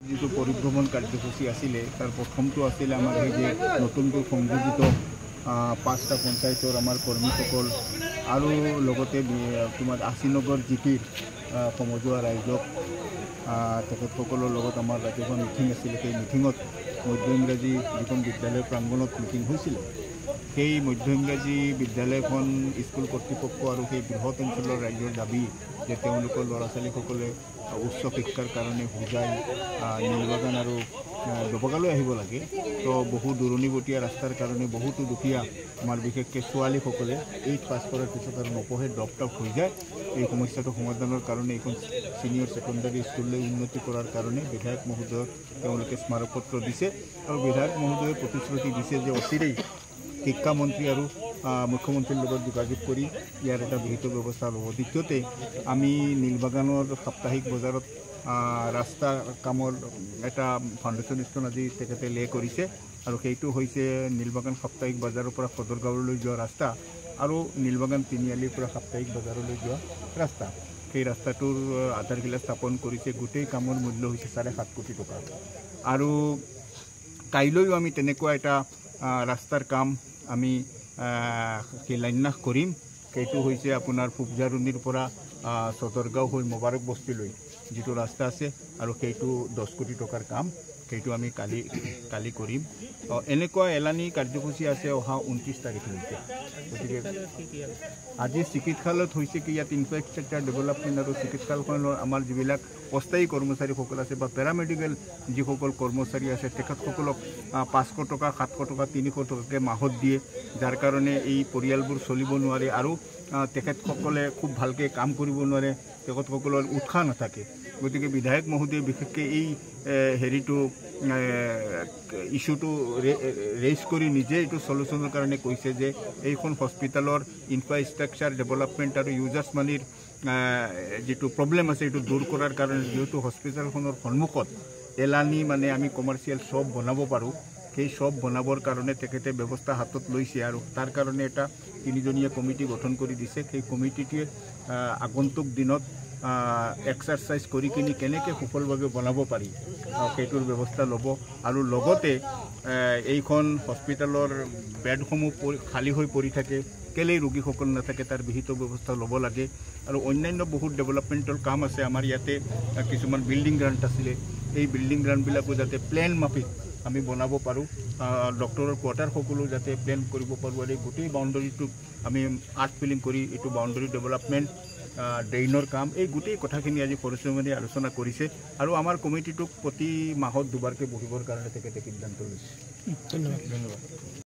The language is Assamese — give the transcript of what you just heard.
जो परिभ्रमण कार्यसूची आছিলে तार प्रथमটো आছিলে आमार এই যে নতুনকৈ সংযোজিত 5টা পঞ্চায়তৰ আমাৰ কৰ্মীসকল আৰু লগতে তোমাৰ আশীনগৰ জিপিৰ সমজুৱা ৰাইজক তেখেতসকলৰ লগত আমাৰ ৰাজ্যসভা মিটিং আছিলে। সেই মিটিঙত মধ্য ইংৰাজী যিখন বিদ্যালয় প্ৰাংগণত মিটিং হৈছিল। সেই মধ্য ইংৰাজী বিদ্যালয়খন স্কুল কৰ্তৃপক্ষ আৰু সেই বৃহৎ অঞ্চলৰ ৰাইজৰ দাবী যে তেওঁলোকৰ ল'ৰা ছোৱালীসকলে উচ্চ শিক্ষাৰ কাৰণে হুজাই নীলবাগান আৰু দবকালৈ আহিব লাগে। তো বহু দূৰণিবতীয়া ৰাস্তাৰ কাৰণে বহুতো দুখীয়া আমাৰ বিশেষকৈ ছোৱালীসকলে 8 পাছ কৰাৰ পিছত আৰু নপঢ়ে ড্ৰপ আউট হৈ যায়। এই সমস্যাটো সমাধানৰ কাৰণে এখন ছিনিয়ৰ ছেকেণ্ডাৰী স্কুললৈ উন্নতি কৰাৰ কাৰণে বিধায়ক মহোদয়ক তেওঁলোকে স্মাৰকপত্ৰ দিছে আৰু বিধায়ক মহোদয়ে প্ৰতিশ্ৰুতি দিছে যে অচিৰেই শিক্ষামন্ত্ৰী আৰু মুখ্যমন্ত্ৰীৰ লগত যোগাযোগ কৰি ইয়াৰ এটা বিহিত ব্যৱস্থা ল'ব। দ্বিতীয়তে আমি নীলবাগানৰ সাপ্তাহিক বজাৰত ৰাস্তা কামৰ এটা ফাউণ্ডেশ্যন ষ্টন আজি তেখেতে লে কৰিছে আৰু সেইটো হৈছে নীলবাগান সাপ্তাহিক বজাৰৰ পৰা সদৰগাঁৱলৈ যোৱা ৰাস্তা আৰু নীলবাগান তিনিআলিৰ পৰা সাপ্তাহিক বজাৰলৈ যোৱা ৰাস্তা। সেই ৰাস্তাটোৰ আধাৰশিলা স্থাপন কৰিছে। গোটেই কামৰ মূল্য হৈছে 7.5 কোটি টকা আৰু কাইলৈও আমি তেনেকুৱা এটা ৰাস্তাৰ কাম আমি শিলান্যাস কৰিম। সেইটো হৈছে আপোনাৰ ফুবজাৰুনিৰ পৰা সদৰগাঁও হৈ মোবাৰক বস্তিলৈ যিটো ৰাস্তা আছে আৰু সেইটো 10 কোটি টকাৰ কাম। সেইটো আমি কালি কৰিম। এনেকুৱা এলানি কাৰ্যসূচী আছে অহা 29 তাৰিখলৈকে। গতিকে আজি চিকিৎসালয়ত হৈছে কি ইয়াত ইনফ্ৰাষ্ট্ৰাকচাৰ ডেভেলপমেণ্ট আৰু চিকিৎসালয়খনৰ আমাৰ যিবিলাক অস্থায়ী কৰ্মচাৰীসকল আছে বা পেৰামেডিকেল যিসকল কৰ্মচাৰী আছে তেখেতসকলক 500 টকা 700 টকা 300 টকাকৈ মাহত দিয়ে, যাৰ কাৰণে এই পৰিয়ালবোৰ চলিব নোৱাৰে আৰু তেখেতসকলে খুব ভালকৈ কাম কৰিব নোৱাৰে, তেখেতসকলৰ উৎসাহ নাথাকে। গতিকে বিধায়ক মহোদয়ে বিশেষকৈ এই হেৰিটো ইছ্যুটো ৰেইজ কৰি নিজে এইটো চলিউশ্যনৰ কাৰণে কৈছে যে এইখন হস্পিটেলৰ ইনফ্ৰাষ্ট্ৰাকচাৰ ডেভেলপমেণ্ট আৰু ইউজাৰ্ছ মানিৰ যিটো প্ৰব্লেম আছে এইটো দূৰ কৰাৰ কাৰণে যিহেতু হস্পিটেলখনৰ সন্মুখত এলানি মানে আমি কমাৰ্চিয়েল শ্বপ বনাব পাৰোঁ, সেই শ্বপ বনাবৰ কাৰণে তেখেতে ব্যৱস্থা হাতত লৈছে আৰু তাৰ কাৰণে এটা 3জনীয়া কমিটি গঠন কৰি দিছে। সেই কমিটিটোৱে আগন্তুক দিনত এক্সাৰচাইজ কৰি কিনি কেনেকৈ সফলভাৱে বনাব পাৰি সেইটোৰ ব্যৱস্থা ল'ব আৰু লগতে এইখন হস্পিটেলৰ বেডসমূহ খালী হৈ পৰি থাকে, কেলেই ৰোগীসকল নাথাকে তাৰ বিহিত ব্যৱস্থা ল'ব লাগে আৰু অন্যান্য বহুত ডেভেলপমেণ্টৰ কাম আছে। আমাৰ ইয়াতে কিছুমান বিল্ডিং গ্ৰাণ্ট আছিলে, এই বিল্ডিং গ্ৰাণ্টবিলাকো যাতে প্লেন মাফিক আমি বনাব পাৰোঁ, ডক্টৰৰ কোৱাৰ্টাৰ সকলো যাতে প্লেন কৰিব পাৰোঁ আৰু গোটেই বাউণ্ডেৰীটোক আমি আৰ্ট ফিলিং কৰি এইটো বাউণ্ডেৰী ডেভেলপমেণ্ট ড্ৰেইনৰ কাম এই গোটেই কথাখিনি আজি সদস্যମାନେ আলোচনা কৰিছে আৰু আমাৰ কমিটিটোক প্ৰতি মাহত 2বাৰকৈ বহিবৰ কাৰণে তেখেতে সিদ্ধান্ত লৈছে। ধন্যবাদ।